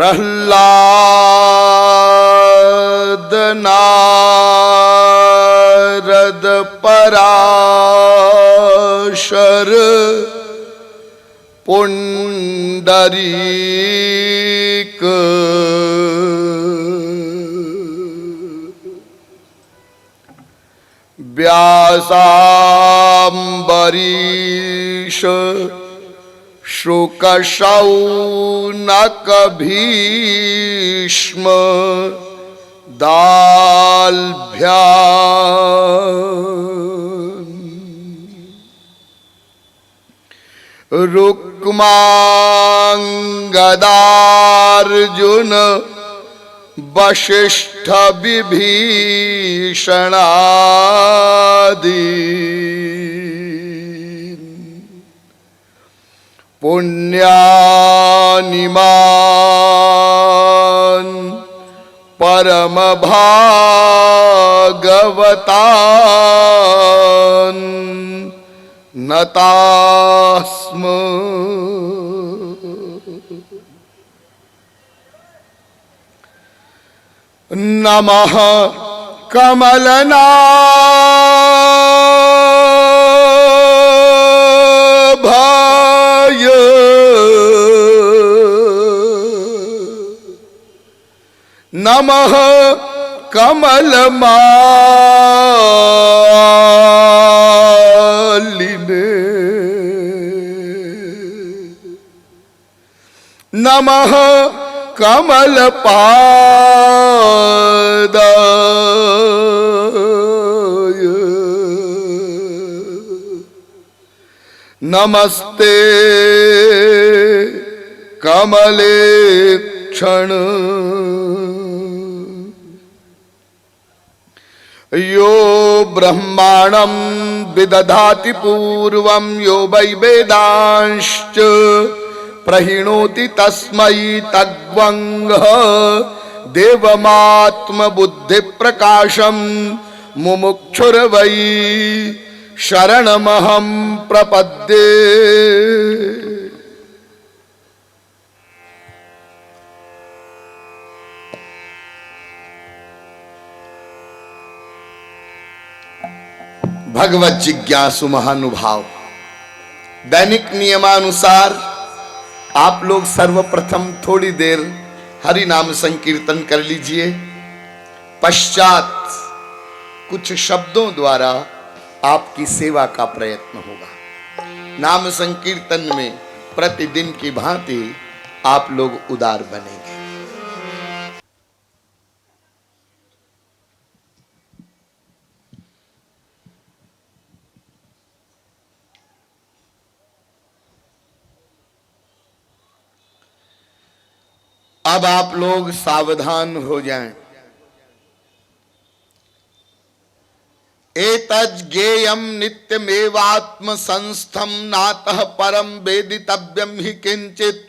प्रह्लाद नारद पराशर पुंडरीक व्यासाम्बरीश शुकशौनक भीष्म दाल्भ्या रुक्मांगदार्जुन वशिष्ठ विभीषणादि पुण्यानिमान परम भागवतान नतास्म नमः कमलनाभाय नमः कमलमालिने नमः कमलपादाय नमस्ते कमलेक्षण यो ब्रह्माणं विदधाति पूर्वं यो वै वेदांश्च प्रहिणोति तस्मै तद्वंगः देवमात्म बुद्धि प्रकाशम मुमुक्षुर्वै शरणमहं प्रपद्ये। भगवत जिज्ञासु महानुभाव, दैनिक नियमानुसार आप लोग सर्वप्रथम थोड़ी देर हरि नाम संकीर्तन कर लीजिए। पश्चात कुछ शब्दों द्वारा आपकी सेवा का प्रयत्न होगा। नाम संकीर्तन में प्रतिदिन की भांति आप लोग उदार बनेंगे। अब आप लोग सावधान हो जाएं। एतज् ज्ञेयं नित्यमेवात्म संस्थम नातः परम वेदितव्यम हि किंचित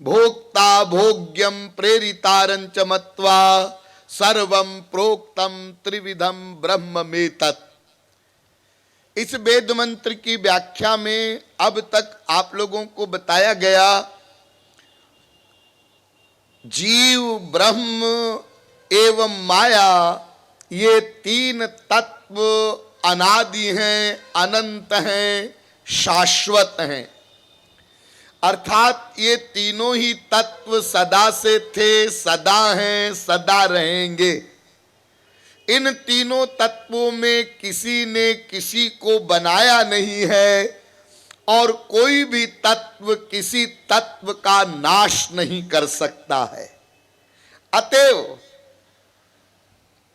भोक्ता भोग्यम प्रेरितारंच मत्वा सर्वं प्रोक्तम त्रिविधम ब्रह्ममेतत्। इस वेद मंत्र की व्याख्या में अब तक आप लोगों को बताया गया जीव, ब्रह्म एवं माया ये तीन तत्व अनादि हैं, अनंत हैं, शाश्वत हैं। अर्थात ये तीनों ही तत्व सदा से थे, सदा हैं, सदा रहेंगे। इन तीनों तत्वों में किसी ने किसी को बनाया नहीं है और कोई भी तत्व किसी तत्व का नाश नहीं कर सकता है। अतएव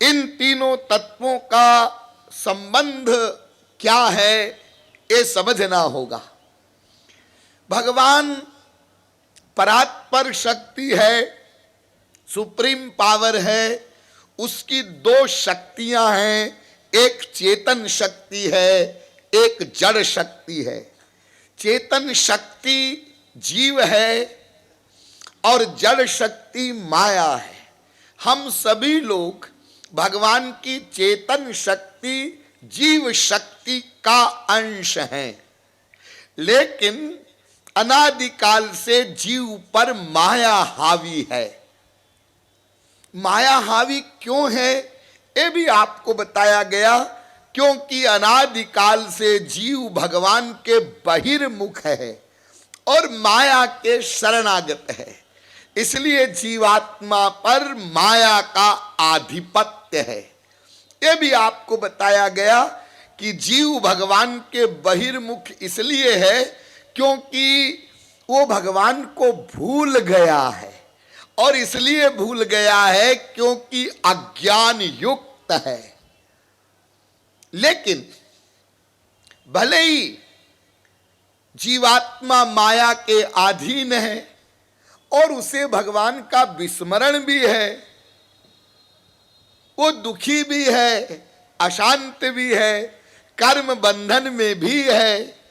इन तीनों तत्वों का संबंध क्या है ये समझना होगा। भगवान परात्पर शक्ति है, सुप्रीम पावर है। उसकी दो शक्तियां हैं, एक चेतन शक्ति है, एक जड़ शक्ति है। चेतन शक्ति जीव है और जड़ शक्ति माया है। हम सभी लोग भगवान की चेतन शक्ति जीव शक्ति का अंश हैं, लेकिन अनादिकाल से जीव पर माया हावी है। माया हावी क्यों है ये भी आपको बताया गया, क्योंकि अनादिकाल से जीव भगवान के बहिर्मुख है और माया के शरणागत है, इसलिए जीवात्मा पर माया का आधिपत्य है। यह भी आपको बताया गया कि जीव भगवान के बहिर्मुख इसलिए है क्योंकि वो भगवान को भूल गया है, और इसलिए भूल गया है क्योंकि अज्ञान युक्त है। लेकिन भले ही जीवात्मा माया के अधीन है और उसे भगवान का विस्मरण भी है, वो दुखी भी है, अशांत भी है, कर्म बंधन में भी है,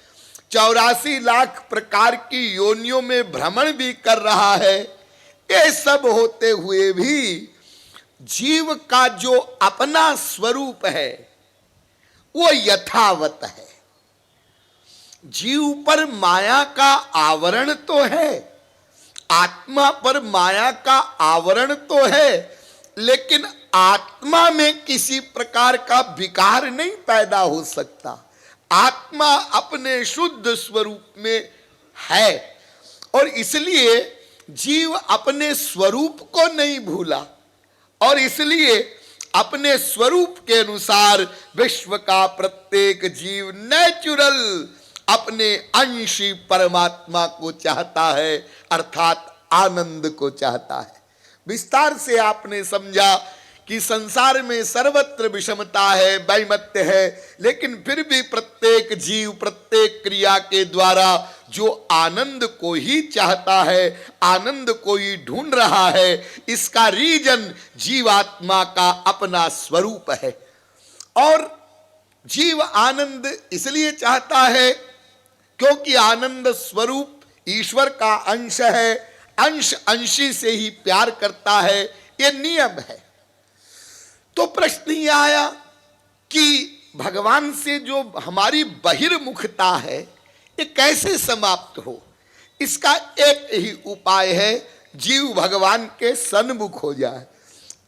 84 लाख प्रकार की योनियों में भ्रमण भी कर रहा है। ये सब होते हुए भी जीव का जो अपना स्वरूप है वो यथावत है। जीव पर माया का आवरण तो है, आत्मा पर माया का आवरण तो है, लेकिन आत्मा में किसी प्रकार का विकार नहीं पैदा हो सकता। आत्मा अपने शुद्ध स्वरूप में है और इसलिए जीव अपने स्वरूप को नहीं भूला और इसलिए अपने स्वरूप के अनुसार विश्व का प्रत्येक जीव नेचुरल अपने अंशी परमात्मा को चाहता है, अर्थात आनंद को चाहता है। विस्तार से आपने समझा कि संसार में सर्वत्र विषमता है, वैमत्य है, लेकिन फिर भी प्रत्येक जीव प्रत्येक क्रिया के द्वारा जो आनंद को ही चाहता है, आनंद को ही ढूंढ रहा है, इसका रीजन जीवात्मा का अपना स्वरूप है। और जीव आनंद इसलिए चाहता है क्योंकि आनंद स्वरूप ईश्वर का अंश है, अंश अंशी से ही प्यार करता है, ये नियम है। तो प्रश्न यह आया कि भगवान से जो हमारी बहिर्मुखता है ये कैसे समाप्त हो। इसका एक ही उपाय है, जीव भगवान के सन्मुख हो जाए,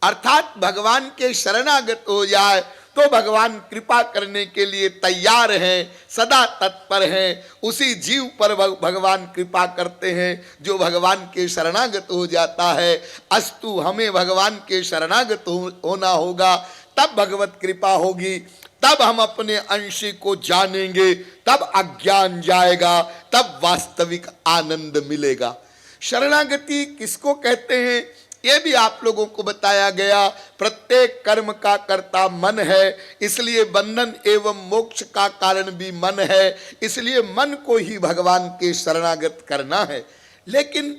अर्थात भगवान के शरणागत हो जाए तो भगवान कृपा करने के लिए तैयार हैं, सदा तत्पर हैं। उसी जीव पर भगवान कृपा करते हैं जो भगवान के शरणागत हो जाता है। अस्तु हमें भगवान के शरणागत होना होगा, तब भगवत कृपा होगी, तब हम अपने अंश को जानेंगे, तब अज्ञान जाएगा, तब वास्तविक आनंद मिलेगा। शरणागति किसको कहते हैं ये भी आप लोगों को बताया गया। प्रत्येक कर्म का कर्ता मन है, इसलिए बंधन एवं मोक्ष का कारण भी मन है, इसलिए मन को ही भगवान के शरणागत करना है। लेकिन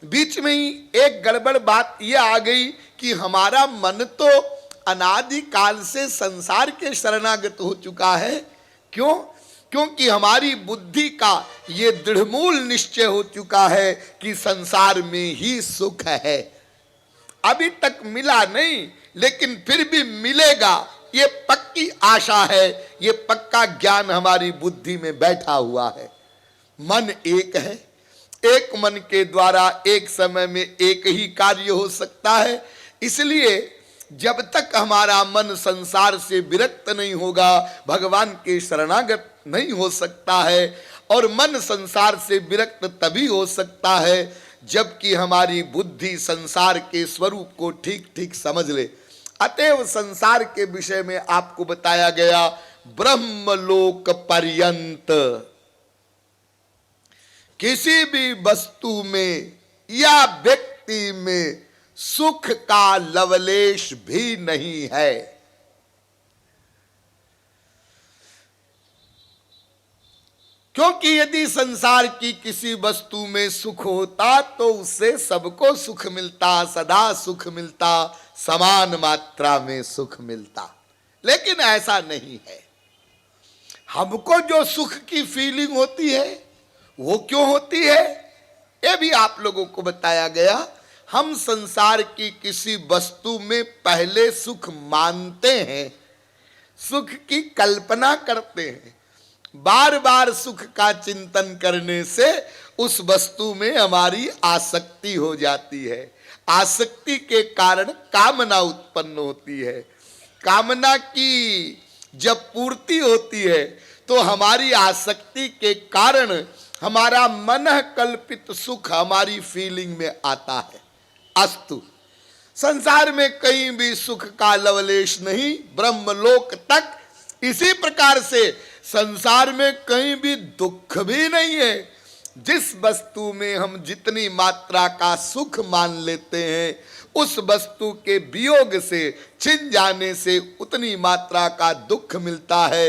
बीच में ही एक गड़बड़ बात यह आ गई कि हमारा मन तो अनादिकाल से संसार के शरणागत हो चुका है। क्यों? क्योंकि हमारी बुद्धि का ये दृढ़मूल निश्चय हो चुका है कि संसार में ही सुख है। अभी तक मिला नहीं, लेकिन फिर भी मिलेगा, ये पक्की आशा है, ये पक्का ज्ञान हमारी बुद्धि में बैठा हुआ है। मन एक है, एक मन के द्वारा एक समय में एक ही कार्य हो सकता है। इसलिए जब तक हमारा मन संसार से विरक्त नहीं होगा, भगवान के शरणागत नहीं हो सकता है। और मन संसार से विरक्त तभी हो सकता है जबकि हमारी बुद्धि संसार के स्वरूप को ठीक ठीक समझ ले। अतएव संसार के विषय में आपको बताया गया, ब्रह्मलोक पर्यंत किसी भी वस्तु में या व्यक्ति में सुख का लवलेश भी नहीं है। क्योंकि यदि संसार की किसी वस्तु में सुख होता तो उससे सबको सुख मिलता, सदा सुख मिलता, समान मात्रा में सुख मिलता, लेकिन ऐसा नहीं है। हमको जो सुख की फीलिंग होती है वो क्यों होती है ये भी आप लोगों को बताया गया। हम संसार की किसी वस्तु में पहले सुख मानते हैं, सुख की कल्पना करते हैं, बार बार सुख का चिंतन करने से उस वस्तु में हमारी आसक्ति हो जाती है। आसक्ति के कारण कामना उत्पन्न होती है। कामना की जब पूर्ति होती है तो हमारी आसक्ति के कारण हमारा मन कल्पित सुख हमारी फीलिंग में आता है। अस्तु, संसार में कहीं भी सुख का लवलेश नहीं, ब्रह्मलोक तक इसी प्रकार से संसार में कहीं भी दुख भी नहीं है। जिस वस्तु में हम जितनी मात्रा का सुख मान लेते हैं, उस वस्तु के वियोग से, छिन जाने से उतनी मात्रा का दुख मिलता है।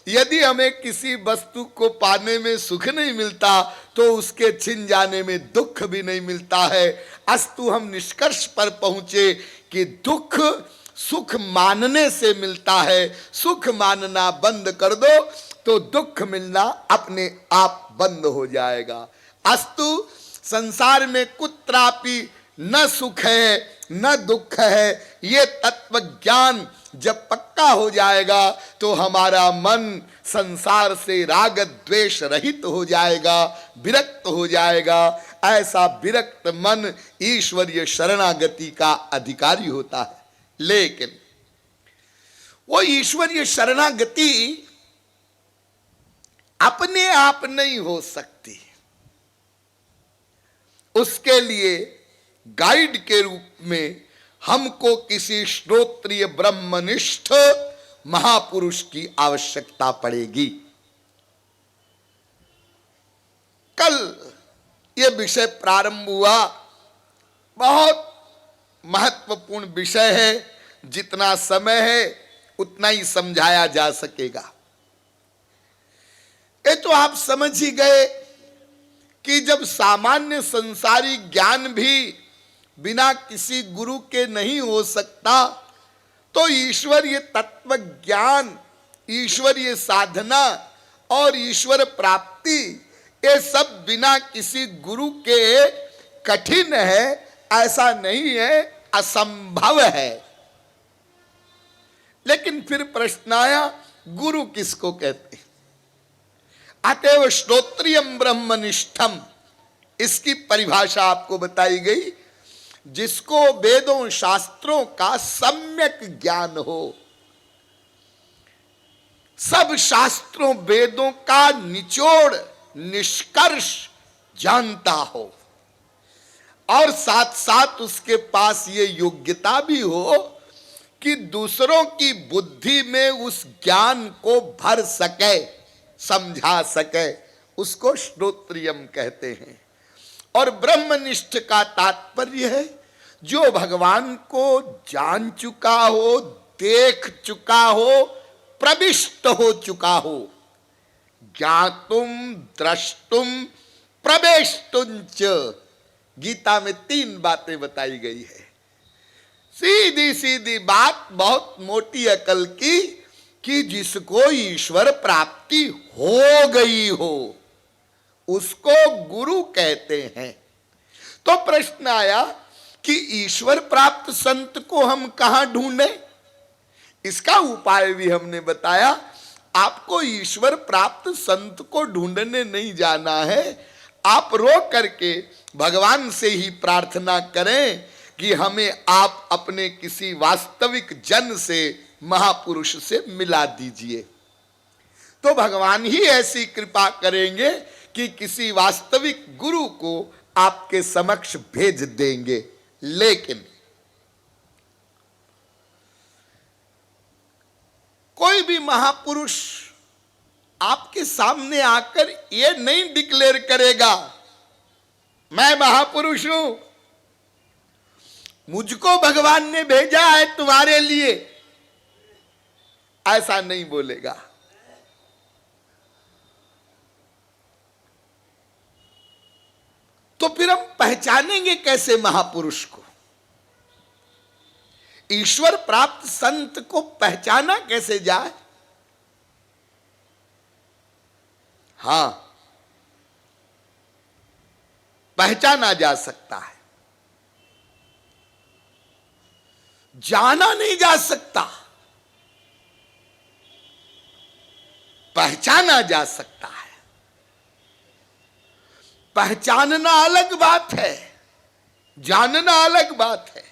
यदि हमें किसी वस्तु को पाने में सुख नहीं मिलता तो उसके छिन जाने में दुख भी नहीं मिलता है। अस्तु, हम निष्कर्ष पर पहुंचे कि दुख सुख मानने से मिलता है। सुख मानना बंद कर दो तो दुख मिलना अपने आप बंद हो जाएगा। अस्तु, संसार में कुत्रापि न सुख है न दुख है, ये तत्व ज्ञान जब पक्का हो जाएगा तो हमारा मन संसार से राग द्वेष रहित हो जाएगा, विरक्त हो जाएगा। ऐसा विरक्त मन ईश्वरीय शरणागति का अधिकारी होता है। लेकिन वो ईश्वरीय शरणागति अपने आप नहीं हो सकती। उसके लिए गाइड के रूप में हमको किसी श्रोत्रिय ब्रह्मनिष्ठ महापुरुष की आवश्यकता पड़ेगी। कल यह विषय प्रारंभ हुआ, बहुत महत्वपूर्ण विषय है। जितना समय है उतना ही समझाया जा सकेगा। ये तो आप समझ ही गए कि जब सामान्य संसारी ज्ञान भी बिना किसी गुरु के नहीं हो सकता, तो ईश्वरीय तत्व ज्ञान, ईश्वरीय साधना और ईश्वर प्राप्ति, ये सब बिना किसी गुरु के कठिन है ऐसा नहीं है, असंभव है। लेकिन फिर प्रश्न आया, गुरु किसको कहते हैं? अतएव श्रोत्रियम ब्रह्मनिष्ठम, इसकी परिभाषा आपको बताई गई, जिसको वेदों शास्त्रों का सम्यक ज्ञान हो, सब शास्त्रों वेदों का निचोड़ निष्कर्ष जानता हो, और साथ साथ उसके पास ये योग्यता भी हो कि दूसरों की बुद्धि में उस ज्ञान को भर सके, समझा सके, उसको श्रोत्रियम कहते हैं। और ब्रह्मनिष्ठ का तात्पर्य है जो भगवान को जान चुका हो, देख चुका हो, प्रविष्ट हो चुका हो। ज्ञातुम द्रष्टुम प्रवेष्टुंच, गीता में 3 बातें बताई गई है। सीधी सीधी बात, बहुत मोटी अकल की, कि जिसको ईश्वर प्राप्ति हो गई हो उसको गुरु कहते हैं। तो प्रश्न आया कि ईश्वर प्राप्त संत को हम कहां ढूंढें? इसका उपाय भी हमने बताया। आपको ईश्वर प्राप्त संत को ढूंढने नहीं जाना है, आप रो करके भगवान से ही प्रार्थना करें कि हमें आप अपने किसी वास्तविक जन से, महापुरुष से मिला दीजिए। तो भगवान ही ऐसी कृपा करेंगे कि किसी वास्तविक गुरु को आपके समक्ष भेज देंगे। लेकिन कोई भी महापुरुष आपके सामने आकर यह नहीं डिक्लेयर करेगा मैं महापुरुष हूं, मुझको भगवान ने भेजा है तुम्हारे लिए, ऐसा नहीं बोलेगा। तो फिर हम पहचानेंगे कैसे महापुरुष को? ईश्वर प्राप्त संत को पहचाना कैसे जाए? हां, पहचाना जा सकता है, जाना नहीं जा सकता, पहचाना जा सकता है। पहचानना अलग बात है, जानना अलग बात है।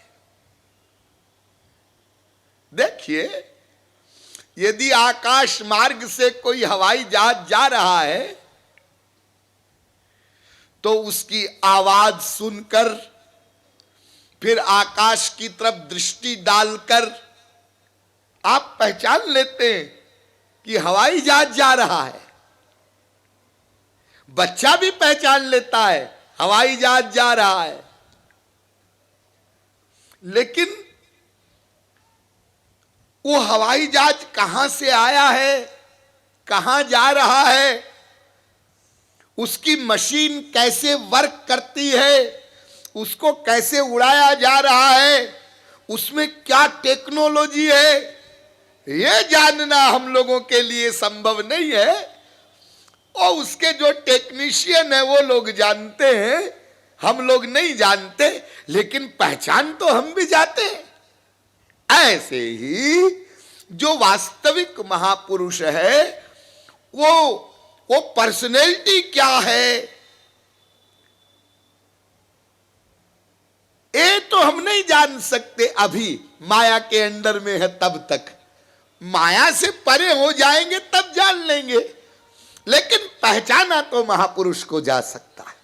देखिए, यदि आकाश मार्ग से कोई हवाई जहाज जा रहा है तो उसकी आवाज सुनकर फिर आकाश की तरफ दृष्टि डालकर आप पहचान लेते हैं कि हवाई जहाज जा रहा है। बच्चा भी पहचान लेता है हवाई जहाज जा रहा है। लेकिन वो हवाई जहाज कहां से आया है, कहां जा रहा है, उसकी मशीन कैसे वर्क करती है, उसको कैसे उड़ाया जा रहा है, उसमें क्या टेक्नोलॉजी है, यह जानना हम लोगों के लिए संभव नहीं है। और उसके जो टेक्नीशियन है वो लोग जानते हैं, हम लोग नहीं जानते, लेकिन पहचान तो हम भी जाते हैं। ऐसे ही जो वास्तविक महापुरुष है वो पर्सनैलिटी क्या है, ये तो हम नहीं जान सकते। अभी माया के अंडर में है, तब तक माया से परे हो जाएंगे तब जान लेंगे, लेकिन पहचाना तो महापुरुष को जा सकता है।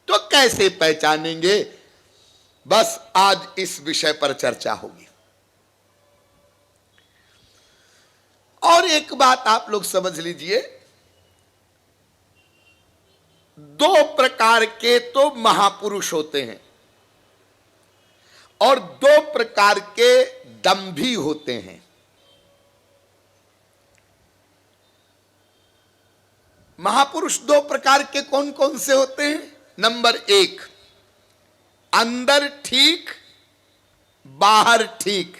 तो कैसे पहचानेंगे, बस आज इस विषय पर चर्चा होगी। और एक बात आप लोग समझ लीजिए, दो प्रकार के तो महापुरुष होते हैं और दो प्रकार के दंभी होते हैं। महापुरुष दो प्रकार के कौन कौन से होते हैं? नंबर एक, अंदर ठीक बाहर ठीक।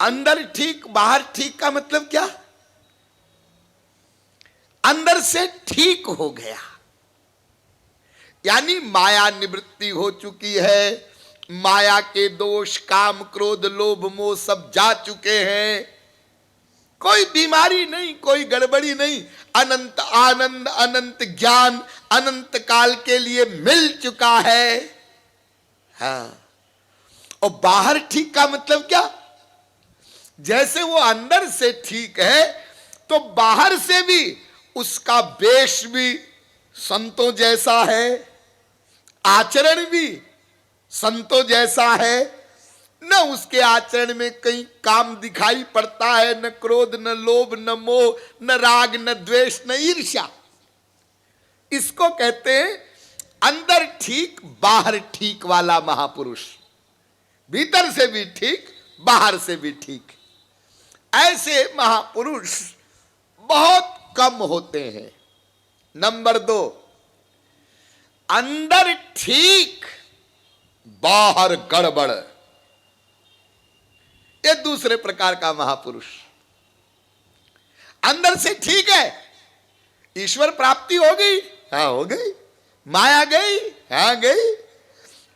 अंदर ठीक बाहर ठीक का मतलब क्या? अंदर से ठीक हो गया, यानी माया निवृत्ति हो चुकी है, माया के दोष काम क्रोध लोभ मोह सब जा चुके हैं, कोई बीमारी नहीं, कोई गड़बड़ी नहीं, अनंत आनंद अनंत ज्ञान अनंत काल के लिए मिल चुका है। हाँ, और बाहर ठीक का मतलब क्या? जैसे वो अंदर से ठीक है तो बाहर से भी उसका वेश भी संतों जैसा है, आचरण भी संतों जैसा है, न उसके आचरण में कहीं काम दिखाई पड़ता है, न क्रोध न लोभ न मोह न राग न द्वेष न ईर्ष्या। इसको कहते हैं अंदर ठीक बाहर ठीक वाला महापुरुष, भीतर से भी ठीक बाहर से भी ठीक। ऐसे महापुरुष बहुत कम होते हैं। नंबर दो, अंदर ठीक बाहर गड़बड़, ये दूसरे प्रकार का महापुरुष। अंदर से ठीक है, ईश्वर प्राप्ति हो गई, हाँ हो गई, माया गई, हाँ गई,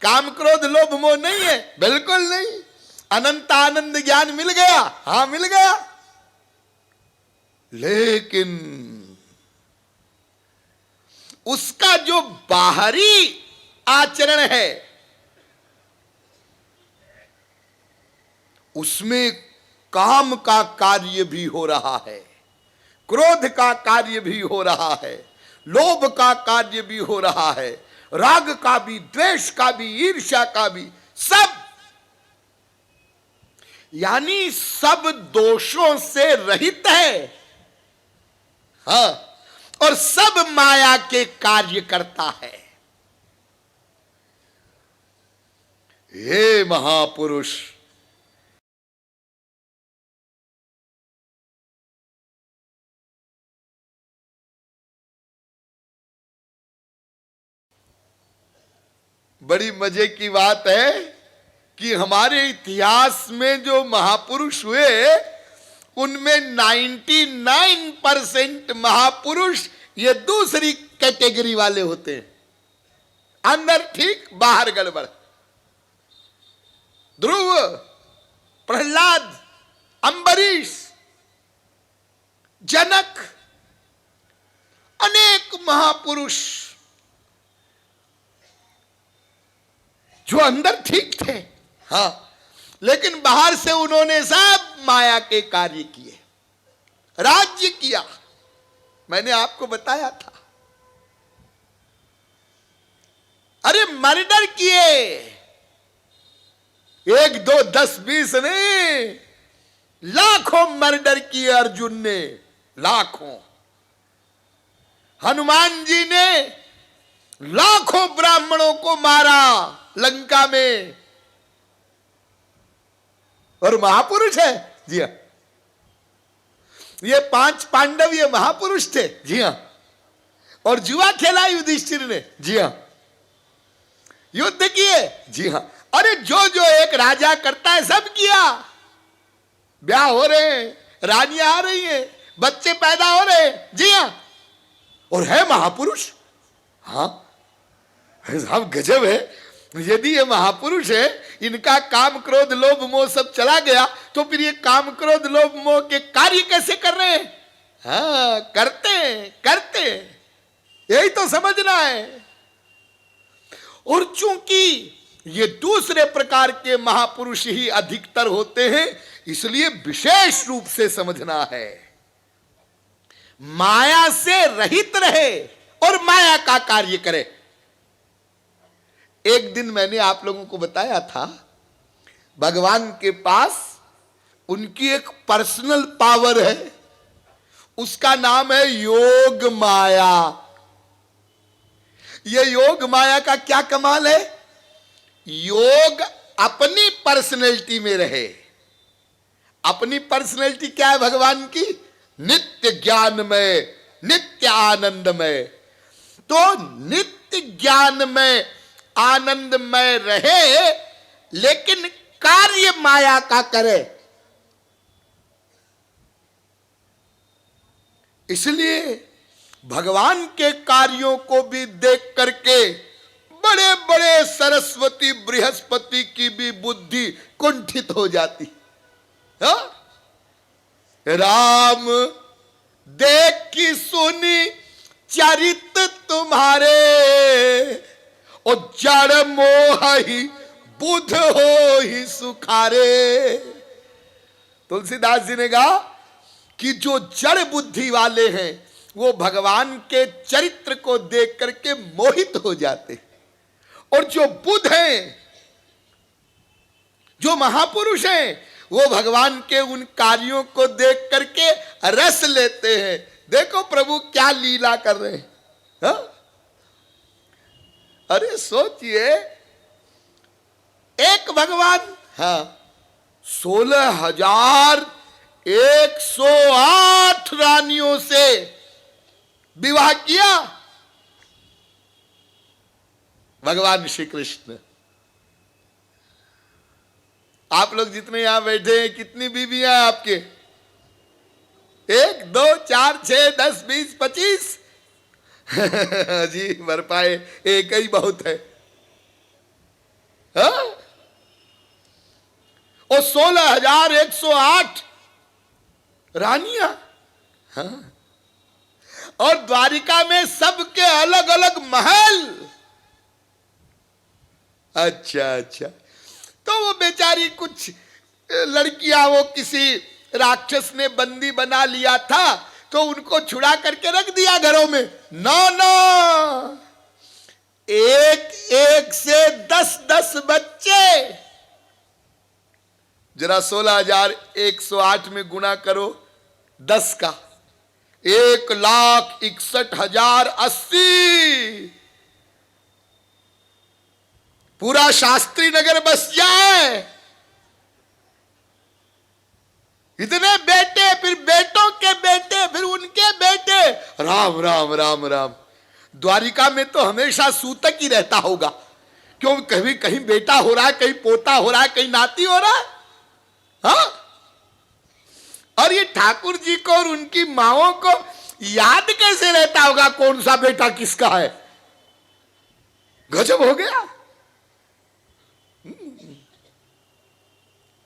काम क्रोध लोभ मोह नहीं है, बिल्कुल नहीं, अनंत आनंद ज्ञान मिल गया, हाँ मिल गया, लेकिन उसका जो बाहरी आचरण है उसमें काम का कार्य भी हो रहा है, क्रोध का कार्य भी हो रहा है, लोभ का कार्य भी हो रहा है, राग का भी, द्वेष का भी, ईर्ष्या का भी, सब, यानी सब दोषों से रहित है। हाँ, और सब माया के कार्य करता है। हे महापुरुष, बड़ी मजे की बात है कि हमारे इतिहास में जो महापुरुष हुए उनमें 99% महापुरुष ये दूसरी कैटेगरी वाले होते हैं, अंदर ठीक बाहर गड़बड़। ध्रुव, प्रहलाद, अंबरीश, जनक, अनेक महापुरुष जो अंदर ठीक थे, हाँ, लेकिन बाहर से उन्होंने सब माया के कार्य किए, राज्य किया। मैंने आपको बताया था, अरे मर्डर किए, 1 2 10 20 नहीं, लाखों मर्डर किए अर्जुन ने, लाखों। हनुमान जी ने लाखों ब्राह्मणों को मारा लंका में, और महापुरुष है, जी हां। ये 5 पांडव ये महापुरुष थे, जी हां। और जुआ खेला युधिष्ठिर ने, जी हां। युद्ध किए, जी हां। अरे जो जो एक राजा करता है सब किया। ब्याह हो रहे हैं, रानियां आ रही हैं, बच्चे पैदा हो रहे हैं, जी हां। और है महापुरुष, हाँ साहब गजब है। यदि ये महापुरुष है, इनका काम क्रोध लोभ मोह सब चला गया, तो फिर ये काम क्रोध लोभ मोह के कार्य कैसे कर रहे हैं? हाँ करते यही तो समझना है। और चूंकि ये दूसरे प्रकार के महापुरुष ही अधिकतर होते हैं, इसलिए विशेष रूप से समझना है। माया से रहित रहे और माया का कार्य करे। एक दिन मैंने आप लोगों को बताया था, भगवान के पास उनकी एक पर्सनल पावर है, उसका नाम है योग माया। ये योग माया का क्या कमाल है? योग अपनी पर्सनैलिटी में रहे। अपनी पर्सनैलिटी क्या है भगवान की? नित्य ज्ञानमय, नित्य आनंदमय। तो नित्य ज्ञानमय आनंदमय रहे, लेकिन कार्य माया का करे। इसलिए भगवान के कार्यों को भी देख करके बड़े बड़े सरस्वती बृहस्पति की भी बुद्धि कुंठित हो जाती। हा? राम देख की सुनी चरित तुम्हारे, और जड़ मोह ही बुध हो ही सुखारे। तुलसीदास जी ने कहा कि जो जड़ बुद्धि वाले हैं वो भगवान के चरित्र को देख करके मोहित हो जाते, और जो बुध हैं, जो महापुरुष हैं, वो भगवान के उन कार्यों को देख करके रस लेते हैं। देखो प्रभु क्या लीला कर रहे हैं। हा? अरे सोचिए, एक भगवान, हाँ, 16,108 रानियों से विवाह किया भगवान श्री कृष्ण। आप लोग जितने यहां बैठे हैं, कितनी बीवियां हैं आपके? 1 2 4 6 10 20 25 जी भर पाए, एक ही बहुत है। हाँ? और 16,108 रानियां, हाँ? और द्वारिका में सबके अलग अलग महल। अच्छा, तो वो बेचारी कुछ लड़कियां, वो किसी राक्षस ने बंदी बना लिया था, तो उनको छुड़ा करके रख दिया घरों में। ना, एक से 10 बच्चे। जरा 16,108 में गुना करो 10 का, 1,61,080। पूरा शास्त्री नगर बस जाए। इतने बेटे, फिर बेटों के बेटे, फिर उनके बेटे। राम राम राम राम। द्वारिका में तो हमेशा सूतक ही रहता होगा, क्यों? कभी कहीं बेटा हो रहा है, कहीं पोता हो रहा है, कहीं नाती हो रहा है। हाँ? और ये ठाकुर जी को और उनकी माओं को याद कैसे रहता होगा कौन सा बेटा किसका है? गजब हो गया।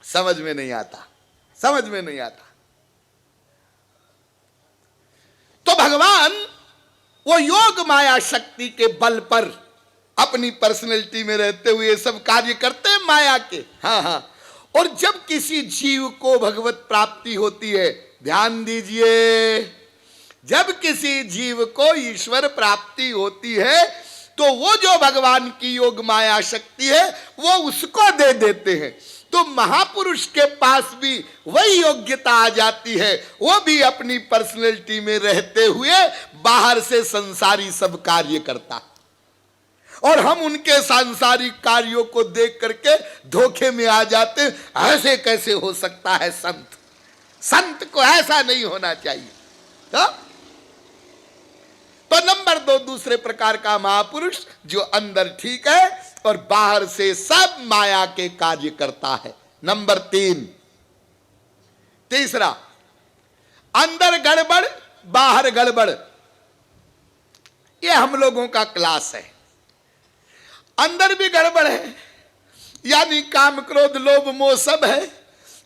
समझ में नहीं आता, समझ में नहीं आता। तो भगवान वो योग माया शक्ति के बल पर अपनी पर्सनैलिटी में रहते हुए सब कार्य करते हैं माया के। हाँ हाँ। और जब किसी जीव को भगवत प्राप्ति होती है, ध्यान दीजिए, जब किसी जीव को ईश्वर प्राप्ति होती है तो वो जो भगवान की योग माया शक्ति है वो उसको दे देते हैं। तो महापुरुष के पास भी वही योग्यता आ जाती है, वो भी अपनी पर्सनैलिटी में रहते हुए बाहर से संसारी सब कार्य करता है। और हम उनके सांसारिक कार्यों को देख करके धोखे में आ जाते हैं, ऐसे कैसे हो सकता है संत, संत को ऐसा नहीं होना चाहिए। तो नंबर 2 दूसरे प्रकार का महापुरुष जो अंदर ठीक है और बाहर से सब माया के कार्य करता है। नंबर 3 तीसरा, अंदर गड़बड़ बाहर गड़बड़। यह हम लोगों का क्लास है। अंदर भी गड़बड़ है, यानी काम क्रोध लोभ मोह सब है,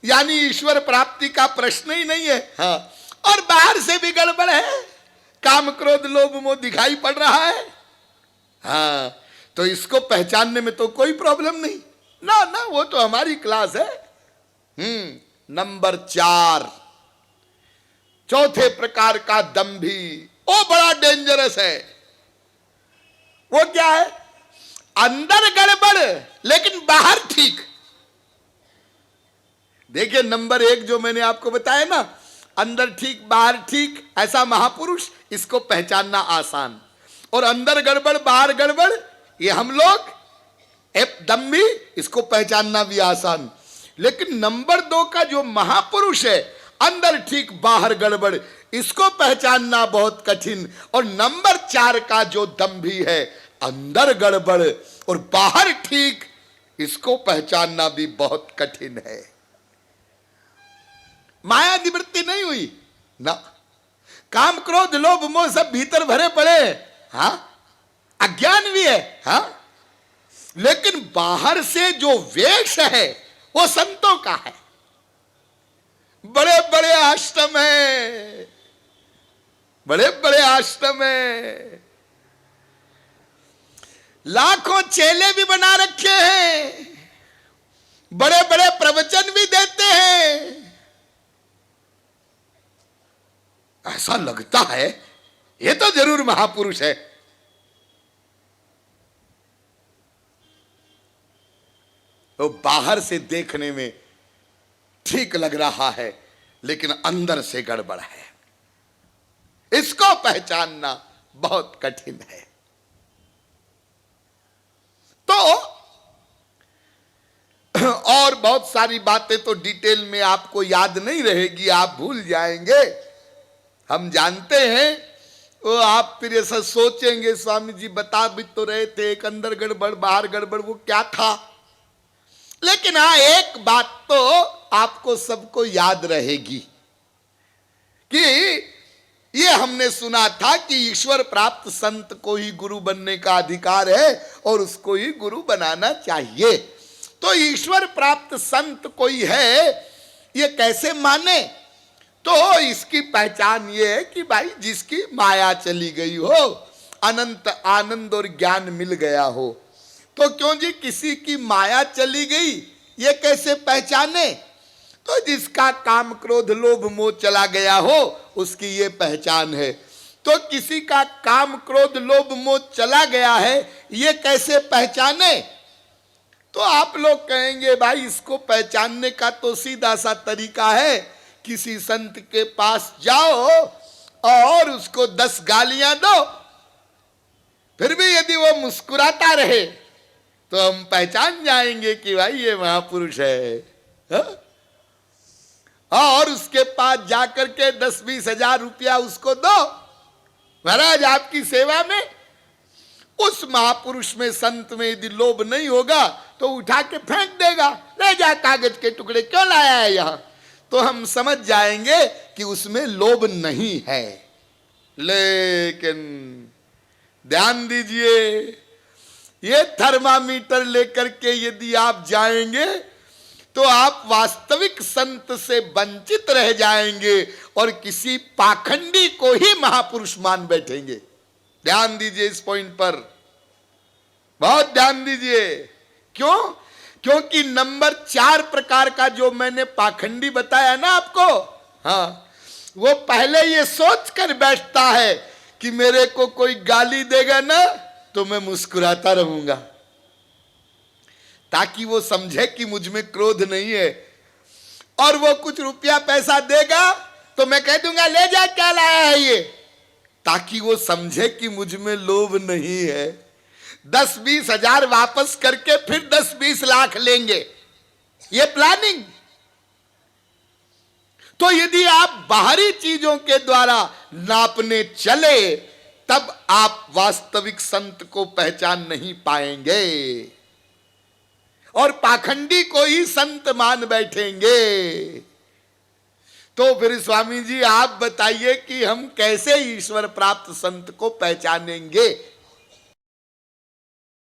यानी ईश्वर प्राप्ति का प्रश्न ही नहीं है। हाँ। और बाहर से भी गड़बड़ है, काम क्रोध लोभ मोह दिखाई पड़ रहा है। हाँ, तो इसको पहचानने में तो कोई प्रॉब्लम नहीं ना ना, वो तो हमारी क्लास है। नंबर 4 चौथे प्रकार का दंभी, वो बड़ा डेंजरस है। वो क्या है? अंदर गड़बड़ लेकिन बाहर ठीक। देखिए नंबर 1 जो मैंने आपको बताया ना, अंदर ठीक बाहर ठीक, ऐसा महापुरुष, इसको पहचानना आसान। और अंदर गड़बड़ बाहर गड़बड़, ये हम लोग दम्भी, इसको पहचानना भी आसान। लेकिन नंबर 2 का जो महापुरुष है, अंदर ठीक बाहर गड़बड़, इसको पहचानना बहुत कठिन। और नंबर 4 का जो दम्भी है, अंदर गड़बड़ और बाहर ठीक, इसको पहचानना भी बहुत कठिन है। माया निवृत्ति नहीं हुई ना, काम क्रोध लोभ मोह सब भीतर भरे पड़े। हाँ, अज्ञान भी है। हाँ, लेकिन बाहर से जो वेश है वो संतों का है। बड़े बड़े आश्रम है, बड़े बड़े आश्रम है, लाखों चेले भी बना रखे हैं, बड़े बड़े प्रवचन भी देते हैं। ऐसा लगता है ये तो जरूर महापुरुष है। तो बाहर से देखने में ठीक लग रहा है लेकिन अंदर से गड़बड़ है, इसको पहचानना बहुत कठिन है। तो और बहुत सारी बातें तो डिटेल में आपको याद नहीं रहेगी, आप भूल जाएंगे, हम जानते हैं। वो आप फिर ऐसा सोचेंगे, स्वामी जी बता भी तो रहे थे, एक अंदर गड़बड़ बाहर गड़बड़, वो क्या था? लेकिन हाँ, एक बात तो आपको सबको याद रहेगी कि ये हमने सुना था कि ईश्वर प्राप्त संत को ही गुरु बनने का अधिकार है और उसको ही गुरु बनाना चाहिए। तो ईश्वर प्राप्त संत कोई है, ये कैसे माने? तो इसकी पहचान ये है कि भाई जिसकी माया चली गई हो, अनंत आनंद और ज्ञान मिल गया हो। तो क्यों जी किसी की माया चली गई, ये कैसे पहचाने? तो जिसका काम क्रोध लोभ मोह चला गया हो, उसकी ये पहचान है। तो किसी का काम क्रोध लोभ मोह चला गया है, ये कैसे पहचाने? तो आप लोग कहेंगे भाई इसको पहचानने का तो सीधा सा तरीका है, किसी संत के पास जाओ और उसको 10 गालियां दो, फिर भी यदि वो मुस्कुराता रहे तो हम पहचान जाएंगे कि भाई ये महापुरुष है। हा? और उसके पास जाकर के 10-20 हजार रुपया उसको दो, महाराज आपकी सेवा में। उस महापुरुष में संत में यदि लोभ नहीं होगा तो उठा के फेंक देगा, ले जा कागज के टुकड़े क्यों लाया है यहां। तो हम समझ जाएंगे कि उसमें लोभ नहीं है। लेकिन ध्यान दीजिए, ये थर्मामीटर लेकर के यदि आप जाएंगे तो आप वास्तविक संत से वंचित रह जाएंगे और किसी पाखंडी को ही महापुरुष मान बैठेंगे। ध्यान दीजिए इस पॉइंट पर, बहुत ध्यान दीजिए। क्यों? क्योंकि नंबर 4 प्रकार का जो मैंने पाखंडी बताया ना आपको, हाँ, वो पहले ये सोच कर बैठता है कि मेरे को कोई गाली देगा ना तो मैं मुस्कुराता रहूंगा, ताकि वो समझे कि मुझ में क्रोध नहीं है, और वो कुछ रुपया पैसा देगा तो मैं कह दूंगा ले जा, क्या लाया है ये, ताकि वो समझे कि मुझ में लोभ नहीं है। 10-20 हजार वापस करके फिर 10-20 लाख लेंगे, ये प्लानिंग। तो यदि आप बाहरी चीजों के द्वारा नापने चले तब आप वास्तविक संत को पहचान नहीं पाएंगे और पाखंडी को ही संत मान बैठेंगे। तो फिर स्वामी जी आप बताइए कि हम कैसे ईश्वर प्राप्त संत को पहचानेंगे?